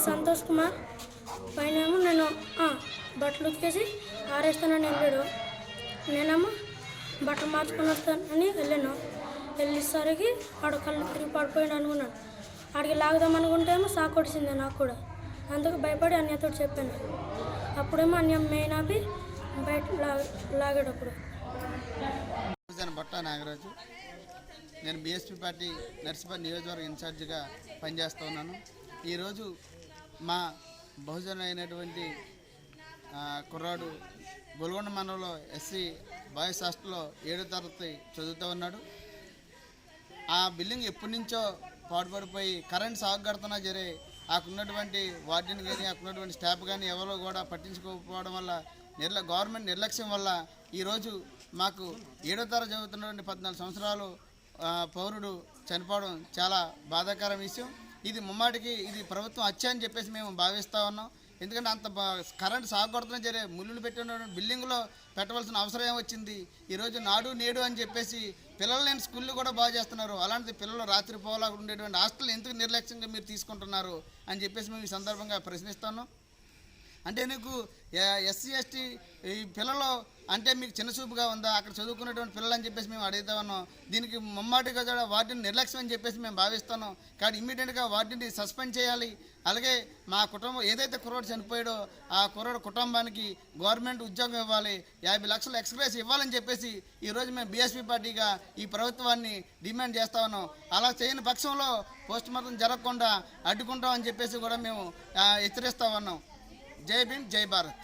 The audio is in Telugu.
సంతోష్ కుమార్ పైన ఏమో నేను బట్టలు ఉతికేసి ఆరేస్తానని వెళ్ళాడు. నేనేమో బట్టలు మార్చుకొని వస్తానని వెళ్ళాను. వెళ్ళేసరికి ఆడ కళ్ళు తిరిగి పడిపోయాడు అనుకున్నాను. ఆడికి లాగుదాం అనుకుంటేమో సాకు కొడిసింది నాకు కూడా. అందుకు భయపడి అన్యతో చెప్పాను. అప్పుడేమో అన్య మెయిన్ ఆపి బయట లాగాడప్పుడు. బట్ట నాగరాజు, నేను బీఎస్పీ పార్టీ నర్సీపట్నం నియోజకవర్గ ఇన్ఛార్జిగా పనిచేస్తూ ఉన్నాను. ఈరోజు మా బహుజన అయినటువంటి కుర్రాడు గొల్గొండ మండలంలో ఎస్సీ బాయ్స్ హాస్టల్లో 7వ తరగతి చదువుతూ ఉన్నాడు. ఆ బిల్డింగ్ ఎప్పటి నుంచో పాడుపడిపోయి కరెంట్ సాగు కడుతున్నా జరే ఆకున్నటువంటి వార్డెన్ కానీ ఆకున్నటువంటి స్టాఫ్ కానీ ఎవరో కూడా పట్టించుకోకపోవడం వల్ల గవర్నమెంట్ నిర్లక్ష్యం వల్ల ఈరోజు మాకు 7వ తరగతి చదువుతున్నటువంటి 14 సంవత్సరాలు పౌరుడు చనిపోవడం చాలా బాధాకర విషయం. ఇది ముమ్మాటికి ఇది ప్రభుత్వం హత్య అని చెప్పేసి మేము భావిస్తూ ఉన్నాం. ఎందుకంటే అంత కరెంట్ సాగు కొడుతున్నా సరే ముళ్ళులు పెట్టిన బిల్డింగ్లో పెట్టవలసిన అవసరం ఏమొచ్చింది. ఈరోజు నాడు నేడు అని చెప్పేసి పిల్లలు లేని స్కూళ్ళు కూడా బాగా చేస్తున్నారు. అలాంటి పిల్లలు రాత్రి పోలా ఉండేటువంటి హాస్టల్ ఎందుకు నిర్లక్ష్యంగా మీరు తీసుకుంటున్నారు అని చెప్పేసి మేము ఈ సందర్భంగా ప్రశ్నిస్తున్నాం. అంటే నీకు ఎస్సీ ఎస్టీ ఈ పిల్లలు అంటే మీకు చిన్నచూపుగా ఉందా, అక్కడ చదువుకున్నటువంటి పిల్లలు అని చెప్పేసి మేము అడుగుతా ఉన్నాం. దీనికి ముమ్మాటిగా వార్డెన్ నిర్లక్ష్యం అని చెప్పేసి మేము భావిస్తున్నాం. కాబట్టి ఇమ్మీడియట్గా వార్డెన్ని సస్పెండ్ చేయాలి. అలాగే మా కుటుంబం ఏదైతే కుర్రోడు చనిపోయాడో ఆ కుర్రోడు కుటుంబానికి గవర్నమెంట్ ఉద్యోగం ఇవ్వాలి, 50 లక్షలు ఎక్స్గ్రేస్ ఇవ్వాలని చెప్పేసి ఈరోజు మేము బీఎస్పీ పార్టీగా ఈ ప్రభుత్వాన్ని డిమాండ్ చేస్తూ ఉన్నాం. అలా చేయని పక్షంలో పోస్ట్ మార్టం జరగకుండా అడ్డుకుంటామని చెప్పేసి కూడా మేము హెచ్చరిస్తూ ఉన్నాం. జై భీమ్, జై భారత్.